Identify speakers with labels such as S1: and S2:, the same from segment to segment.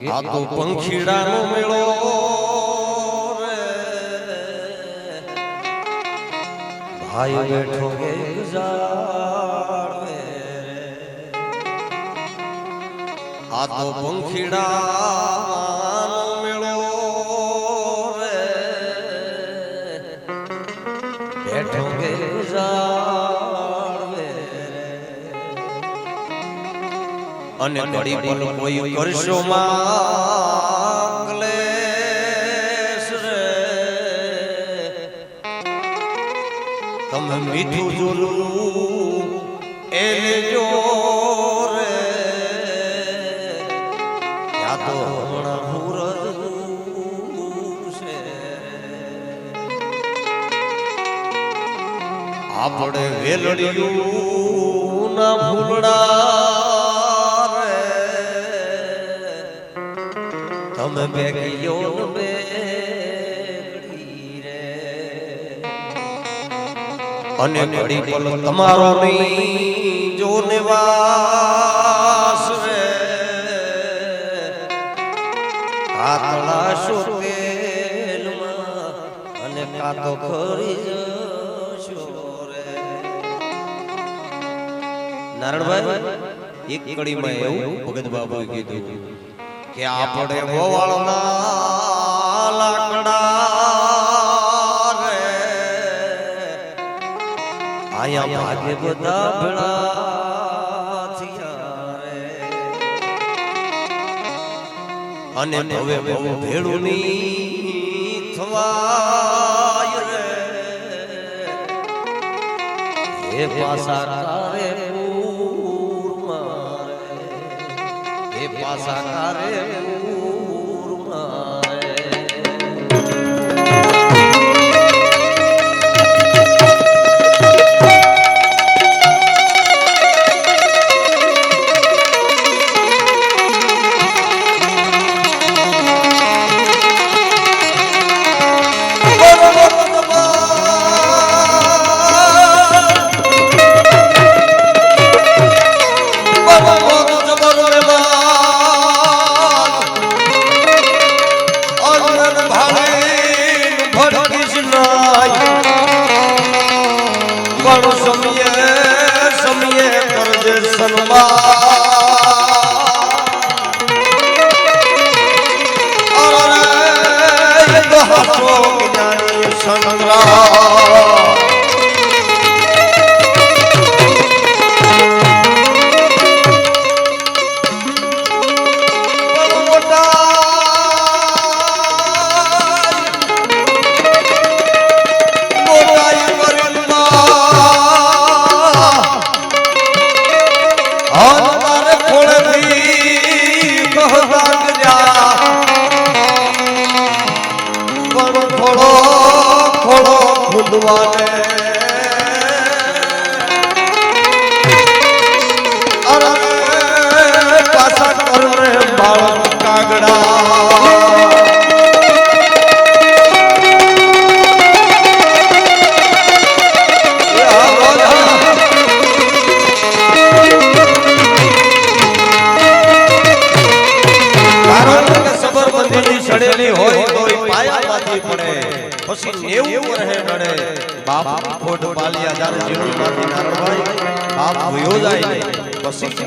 S1: આ તો પંખીડાનો મેળો રે ભાઈ બેઠો કે ગુજારે આ તો પંખીડાનો મેળો રે બેઠો કે ગુજારે અને ઘડી પલ કોઈ કરશો માંગલેશ રે તમે મીઠું જોલું એ લેજો રે યા તો હમણાં હુરજ છે આપણે વેલડિયું ના ફૂલડા તમે બેગીયો બેગડી રે અને ઘડી પલ તમારો નહીં જોને વાસ રે કાતળા શોતેલમાં અને કાતો ખરી જશો રે નારણભાઈ એક કડીમાં એવું ભગત બાબુએ કીધું કે આપણે ગોવાળના લાકડા રે આયા ભાગે બધા ભેળા થયા રે અને હવે બહુ ભેળું ની થવાય રે હે પાસા તારે પાસા તારે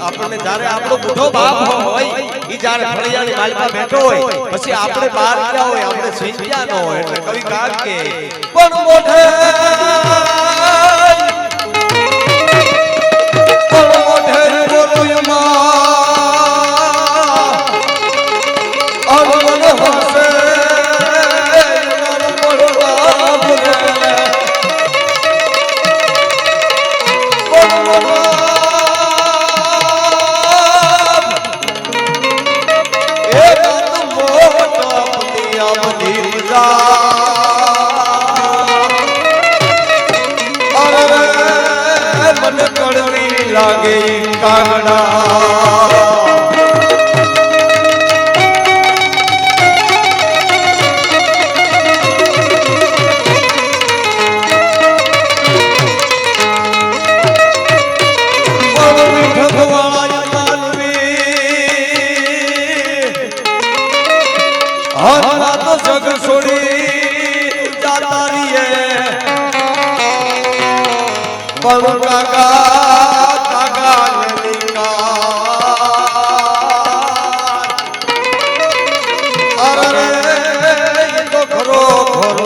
S1: આપણને જ્યારે આપણો બુઢો બાપ હોય ઈ જ્યારે ફળિયાની માલમાં બેઠો હોય પછી આપણે બહાર ગયા હોય આપણે સિંધ્યા ન હોય એટલે કવિ કાગ કે પણ મોઢે
S2: Oh
S1: હરવા તો જગ છોડી જાતા રીએ પણ કાકા અરે એ તો ખરો ખરો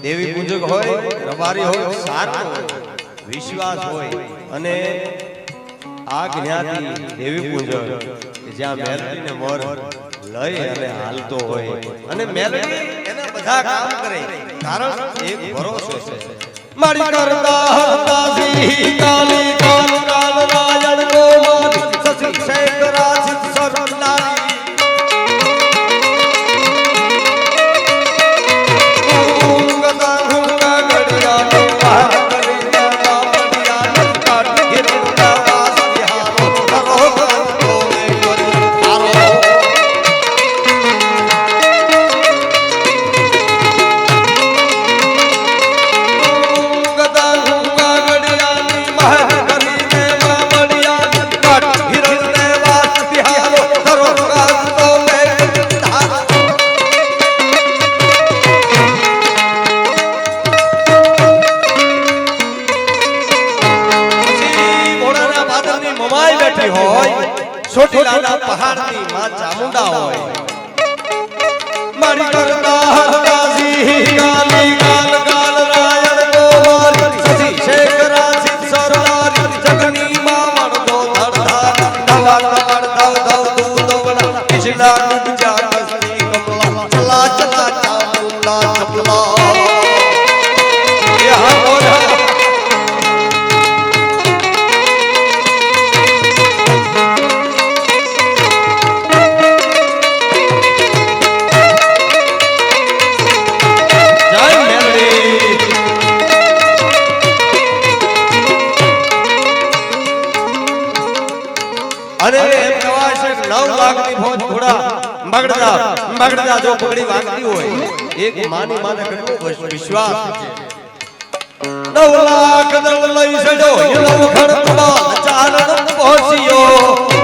S1: દેવી પૂજક હોય રબારી હોય સારો વિશ્વાસ હોય અને આ જ્ઞાતિ દેવી પૂજક જ્યાં મેલડી ને મોર લઈ અને હાલતો હોય અને મેલડી એના બધા કામ કરે કારણ એક ભરોસો છે મારી કરતા હતાસી કાલી કાલ કાલ રાયણ ગોમાલી સસી શેખ રાશિ સરનારી પહાડની માં ચામુંડા હોય મારી કરતા હરદાસી કાલી કાલ કાલ રાયણ ગોમાલી સસી શેખ રાશિ સરદારી જગની માં મણતો ધરધા ધવા ધડ ધવ ધવ તું દવડા પિછલા ગુજા કસ્તી કમલા ચલા ચલા ચામુંડા ચપલા યહ મોરા અરે એમ કહેવાય છે 9 લાખની ફોજ ઘોડા મગડદા જો પગડી વાગતી હોય એક માની માને કેટલો વિશ્વાસ છે 9 લાખ દળ લઈ સડો યલો ખડકવા ચારણ પહોંચ્યો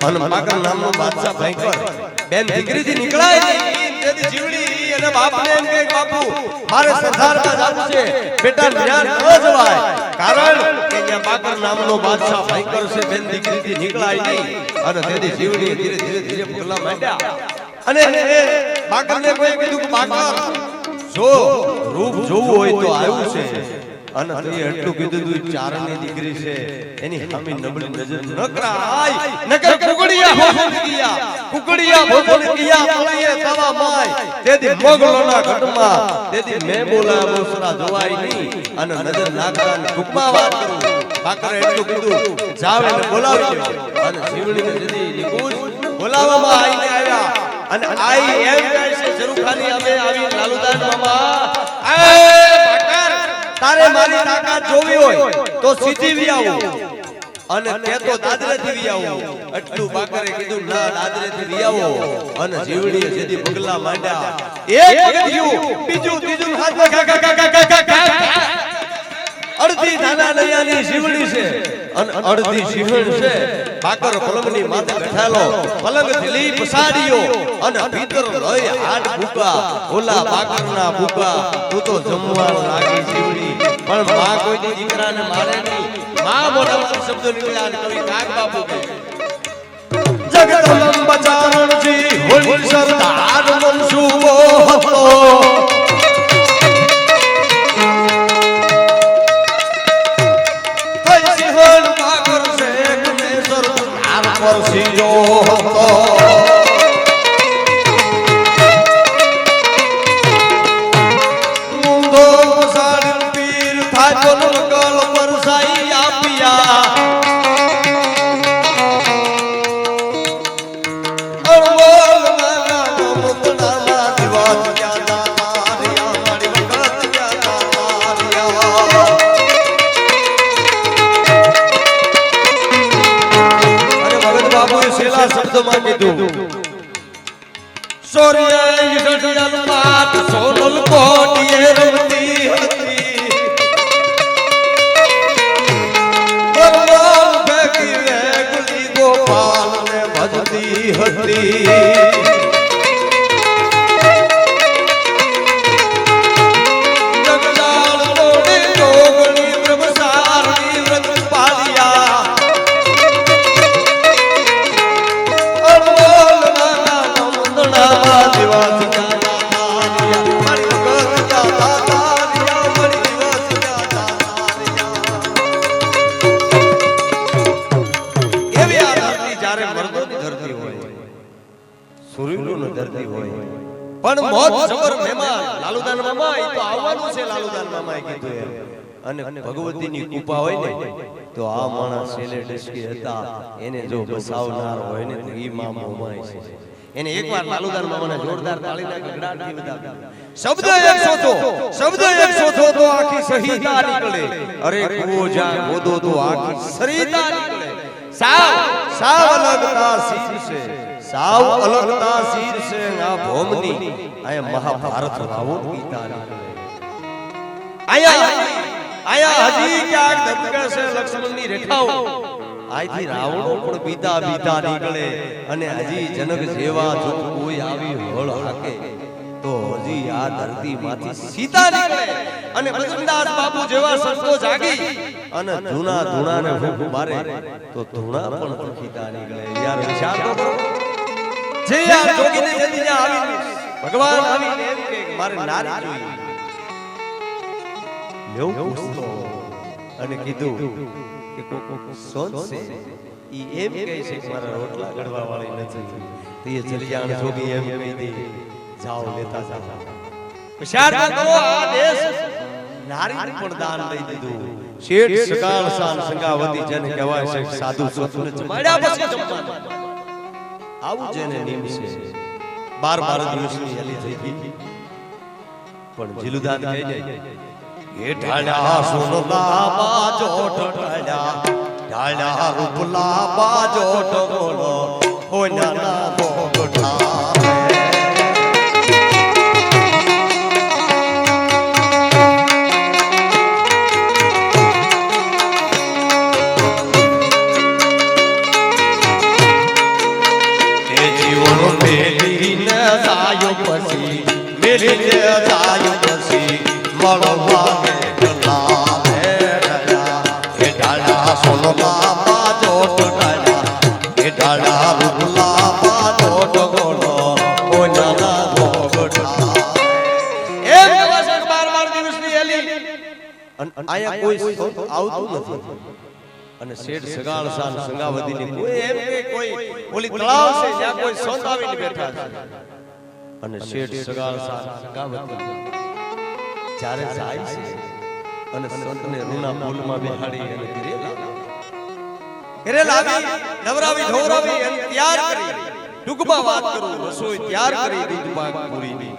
S1: અને માકર નામનો બાદશાહ ભયંકર બેન દીકરીથી નીકળાય તેથી જીવડી અને બાપને એમ કે બાપુ મારે સરદારમાં જવું છે બેટા ન્યા ન જવાય કારણ કે ત્યાં માકર નામનો બાદશાહ ભયંકર છે બેન દીકરીથી નીકળાય નહીં અને તેથી જીવડી ધીરે ધીરે પગલા માંડ્યા અને માકરને કોઈ કીધું કે માકર જો રૂપ જોવું હોય તો આવ્યું છે અને તે એટલું કીધું તું ચારણની દીકરી છે એની સામે નબળી નજર ન કરાય નકર કુકડિયા ભોજન કિયા પળીએ તવા માય તેથી મોગલોના ઘટમાં તેથી મે બોલા મોસરા જોવાય નહીં અને નજર નાખતા ને ટૂંકમાં વાત કરું બાકરે એટલું કીધું જાવે ને બોલાવી અને જીવણીને જદી નિકુંજ બોલાવવામાં આવીને આવ્યા અને આઈ એમ કહે છે જરૂખાની અમે આવી લાલુદાન મામા તારે મારી તાકાત જોવી હોય તો સીધી વી આવો અને તે તો દાદરેથી વી આવો એટલું બાકરે કીધું ના દાદરેથી વી આવો અને જીવડીએ સીધી પગલા માંડ્યા એક પગથિયું બીજું ત્રીજું હાથમાં અડધી નાના નૈયાની જીવડી છે અને અડધી સિંહણ છે બાકર પલંગની માથે બેઠેલો પલંગથી લઈ પસાડ્યો અને ભીતર લઈ હાડ ભૂકા ઓલા બાકરના ભૂકા તું તો જમવા લાગી જીવડી પણ માં કોઈ દીકરાને મારે નહીં માં મોટા મોટા શબ્દો નીકળ્યા અને કવિ કાગ બાપુ કહે જગદંબ ચારણજી હોળી સરદાર મનસુબો હતો પરસીજો હતો મુંદો સાડી પીર થાજો નકલ પરસાઈ આપિયા અરમોલ નાના મુતના દીવાત ક્યાં દારિયા મારી વખત ક્યાં દારિયા છેલ્લા શબ્દમાં કીધું સોરિયા ઈડડિયાલ માત સોનલ કોટીએ રમતી હતી બરવાલ બેકી રે ગુલી ગોપાલ ને ભજતી હતી જગદાળ મોડી જોગણી બ્રહ્મસારની વ્રત પાલિયા પણ મોત જબર મહેમાન લાલુદાન મામા એ તો આવવાનું છે લાલુદાન મામાએ કીધું એમ અને ભગવતીની કૃપા હોય ને તો આ માણસ છેલે ડસકી હતા એને જો બસાવનાર હોય ને તો ઈ માં મોમાય છે એને એકવાર લાલુદાન મામાને જોરદાર તાળીના ગગડાટથી વધાવ્યા શબ્દ એક સોથો તો આખી સહીતા નીકળે અરે કૂવો જા ગોદો તો આખી સરીતા નીકળે સાવ અલગતા શીર છે સાવ અલગતા શીર છે આ ભોમની આ મહાભારત રાવો ગીતા નીકળે આયા હજી ક્યાંક ધબકે છે લક્ષ્મણની રેખાઓ આથી રાવણો પણ બીતા બીતા નીકળે અને હજી જનક જેવા જો કોઈ આવી હળ હાકે તો હજી આ ધરતીમાંથી સીતા નીકળે અને બજરંગદાસ બાપુ જેવા સંતો જાગી અને ધૂણા ધૂણાને ફૂંક મારે તો ધૂણા પણ તખીતા નીકળે યાર વિચાર તો કરો જે યાર જોગીને જતી આવી ભગવાન આવીને એમ કે મારે નારી જોઈએ લેવું પૂછતો અને કીધું કે સોન છે ઈ એમ કહે છે કે મારા રોટલા ગળવા વાળી નથી તો એ જલિયાણ જોગી એમ કહી દે જાઓ લેતા જાઓ વિચાર કરો આ દેશ નારી પણ દાન દઈ દીધું શેઠ સકાળ સાન સંગાવતી જેને કહેવાય છે સાધુ સોતુને જમાડ્યા પછી જમવાનું આવું જેને નિયમ છે 12 દિવસની હેલી થઈ ગઈ પણ જીલુદાન કહી જાય એ ઢાળ્યા સોનલા બાજો ઢાળ્યા રૂપલા બાજો ઢોલો હો નાના બોગઠા મળવાને ગલાવે ડાળા એ ડાળા સોનલા બાજો ડાળા એ ડાળા રૂપલા બાજો ડગોનો ઓ નાના ભોગડા એમ કહેવાશે 12 દિવસની એલી આયા કોઈ આવતું નથી અને શેઠ સગાળ સાન સંગાવતીની કોઈ એમ કે કોઈ ઓલી તળાવ છે જ્યાં કોઈ સંત આવીને બેઠા છે અને શેઠ સગાળ સાન સંગાવતી જ્યારે જાય છે અને સંતને રૂના ફૂલમાં બેહાડી અને ઘરે લાવી નવરાવી ઢોરાવી અને તૈયાર કરી ટૂંકમાં વાત કરું રસોઈ તૈયાર કરી દૂધ પાક પૂરી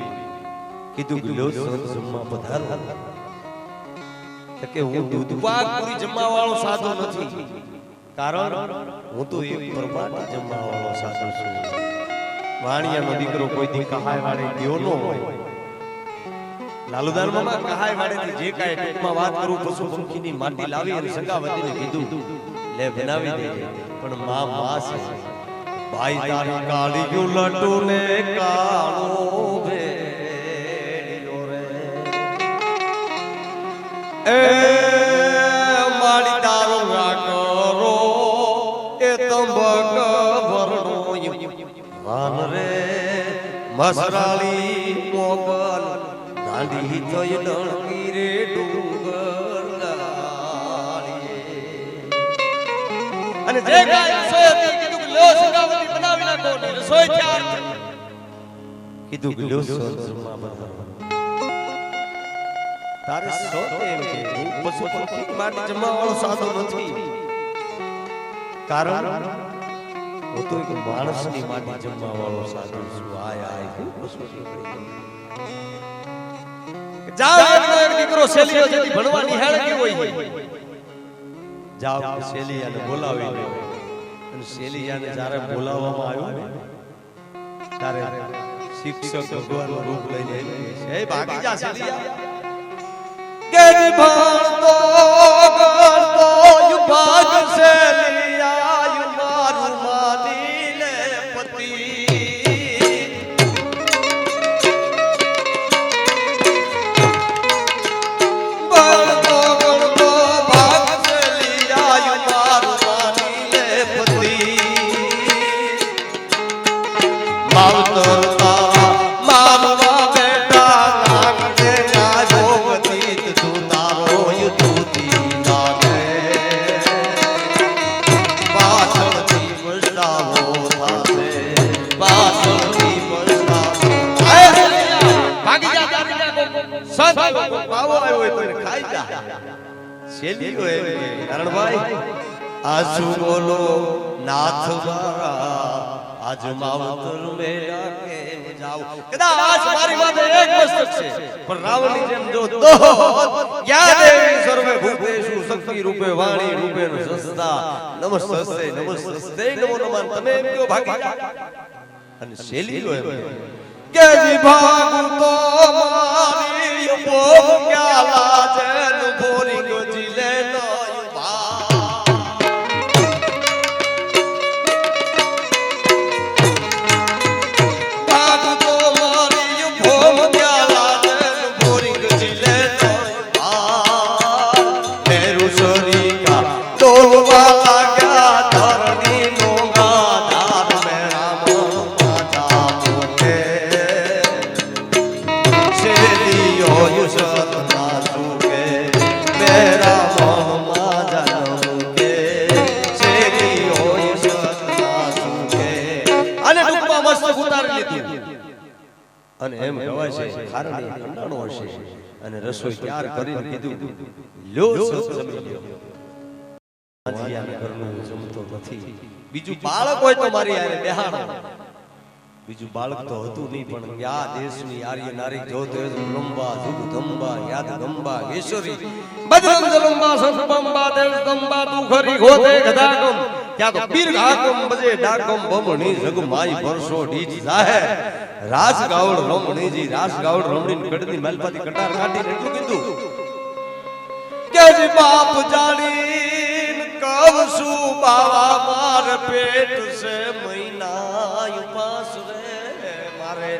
S1: કીધું ગલો સંત જમવા પધારો કે હું દૂધ પાક પૂરી જમવા વાળો સાધુ નથી કારણ હું તો એક પરમાટી જમવા વાળો સાધુ છું વાણિયાનો દીકરો કોઈ દી કહાય વાળે ગયો ન હોય લાલુદાન મામા કહાય વાળેથી જે કાંઈ ટૂંકમાં વાત કરું પશુ પંખીની માટી લાવી અને સંગાવતીને કીધું લે બનાવી દે પણ માં છે ભાઈ તારી કાળી ગયું લટુ ને કાળો ભેડિયો રે એ માડી તારો કરો એ તંબક ભરણો વાન રે મસરાળી મોગલ દાંડી તોય ડણકી રે ડુંગર ગાળીએ અને જે કાંઈ રસોઈ હતી કીધું કે લો સંગાવતી બનાવી નાખો ને રસોઈ તૈયાર કીધું કે લો સંતમાં બનાવો તારે સોત એમ કે હું પશુ પંખી માટે જમવા વાળો સાધુ નથી કારણ હું તો એક માણસની માટે જમવા વાળો સાધુ છું આય આય હું પશુ પંખી જાવ એક દીકરો શેલીઓ જેથી ભણવા નિહાળ કે હોય જાવ શેલીયાને બોલાવી લો અને શેલીયાને જ્યારે બોલાવવામાં આવ્યો ત્યારે શિક્ષક ભગવાનનું રૂપ લઈને એ ભાગી જા શેલીયા કે ભણતો ગણતો યુ ભાગ શેલીયા યુ મારું માની લે પતિ आजू बोलो नाथ मारा आज मावतर मेरा के जाओ कदाच मारी माथे एक मस्तक છે પણ રાવણની જેમ જો તો યા દેવી સર્વે ભૂતેષુ શક્તિ રૂપે વાણી રૂપે સસ્તા નમસ્તે નમસ્તે નમો નમઃ તમે એમ કયો ભાગી અને શેલીઓ એમ કે જી ભાગ તો મારી બોલ ક્યા લાજે ન ભોરી ગજી લે નો અને એમ કહેવાય છે ખારણી ખંડાણો હશે અને રસોઈ તૈયાર કરીને કીધું લો સત જમી લ્યો આજી આને ઘરનું જમતો નથી બીજું બાળક હોય તો મારી યારે બેહાડો બીજું બાળક તો હતું નહીં પણ યા દેશની આર્ય નારી જોતે લંબા જુગદંબા યાદ ગંબા ઈશ્વરી બજરંગ લંબા સંબંબા દેવ ગંબા તું ખરી ગોતે ગદાગમ ત્યાં તો પીર ગાગમ બજે ડાગમ બમણી જગ માઈ પરસો ડીજ જાહે રાસ ગાવડ રમણીજી રાસ ગાવડ રમણી કડની માલપાતી કટાર કાઢીને એટલું કીધું કે જી બાપ જાણીન કવસુ બાવા માર પેટ સે મહિના ઉપાસ રે મારે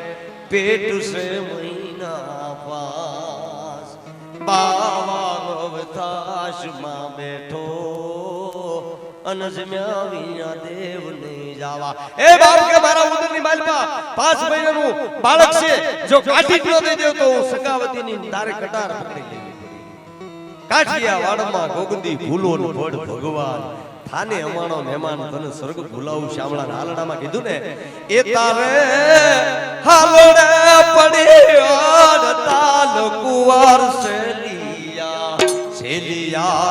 S1: પેટ સે મહિના પાસ બાવાનો વતાશમાં બેઠો અનજમ્યા વિના દેવ નહીં જાવા એ બાપ કે મારા ઉદરની માલપા 5 મહિનાનું બાળક છે જો કાઠી ન દઈ દેવ તો હું સકાવતીની તારે કટાર પકડી લેવી પડી કાઠિયા વાડમાં ગોગંદી ફૂલોનું ફળ ભગવાન થાને અમાણો મહેમાન તને સ્વર્ગ ભૂલાવું શામળા હાલડામાં કીધું ને એ તારે હાલડે પડી તાલ કુવાર સેલિયા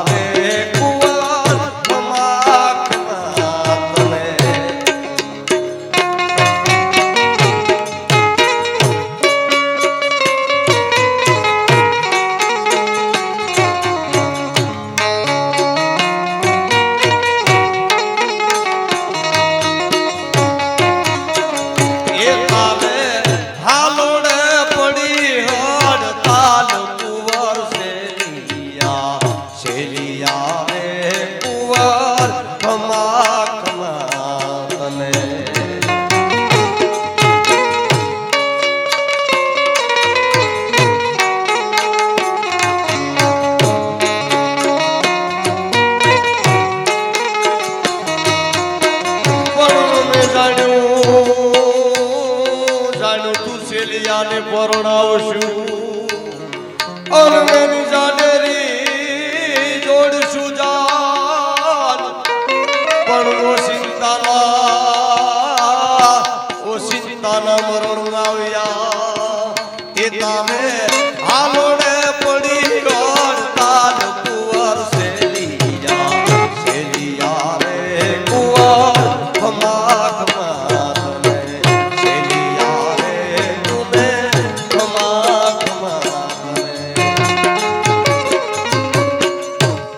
S1: રે કુવાર ભમાખના તને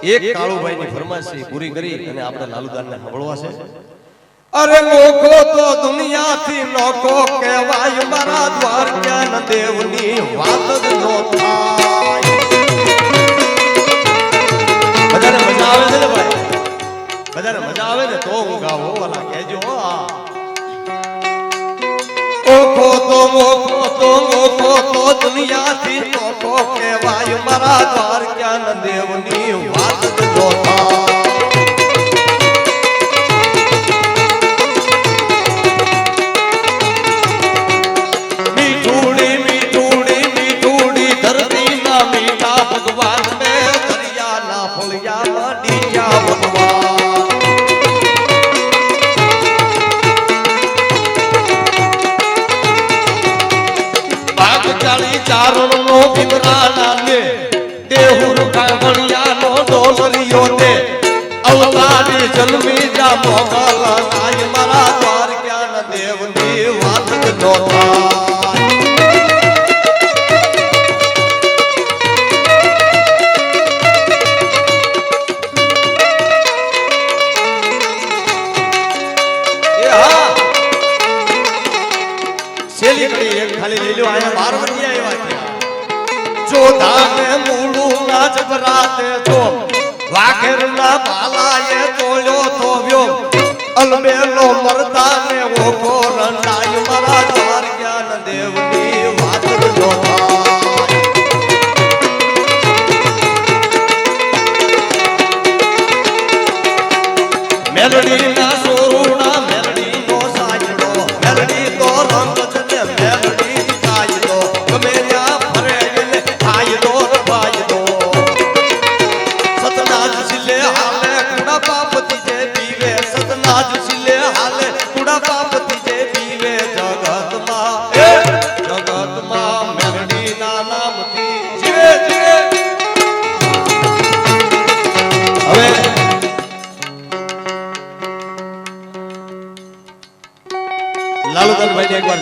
S1: એક કાળુભાઈ ની ફરમાઈશ પૂરી કરી અને આપણે લાલુદાન ને સાંભળવા છે અરે મોકો તો દુનિયાથી નોકો કહેવાય મારા દ્વારકા દેવની વાત જ નો થાય બધાને મજા આવે છે ને ભાઈ બધાને મજા આવે ને તો હું ગાવો વાલા કહેજો મોકો તો દુનિયાથી નોકો કહેવાય મારા દ્વારકા દેવની વાત જ નો થાય જન્મી જા મોગલ આય મારા દ્વારકા દેવની વાત જ નો શેલી કરી એક ખાલી લઈ લો આયા પાર્વતી આવ્યા જો ધામે મૂળું ના જબરાતે જો વાઘરના બાલાએ તોલ્યો તો વ્યો અલબેલો મરદાને ઓકો રંડાય મારા દ્વારકા દેવની વાત જ નો થાય મેલડી ના સોરુણા મેલડી નો સાજડો મેલડી તો રંગ છે મેલડી કાયદો ગમે ત્યાં ફરે ને કાયદો કાયદો સતનાજ સિલે હાલે કુડા પાપતી જે પીવે સતનાજ સિલે હાલે કુડા પાપતી જે પીવે જગતમાં મેલડી ના નામથી જીવે જીવે હવે લાલુદાનભાઈ ને એકવાર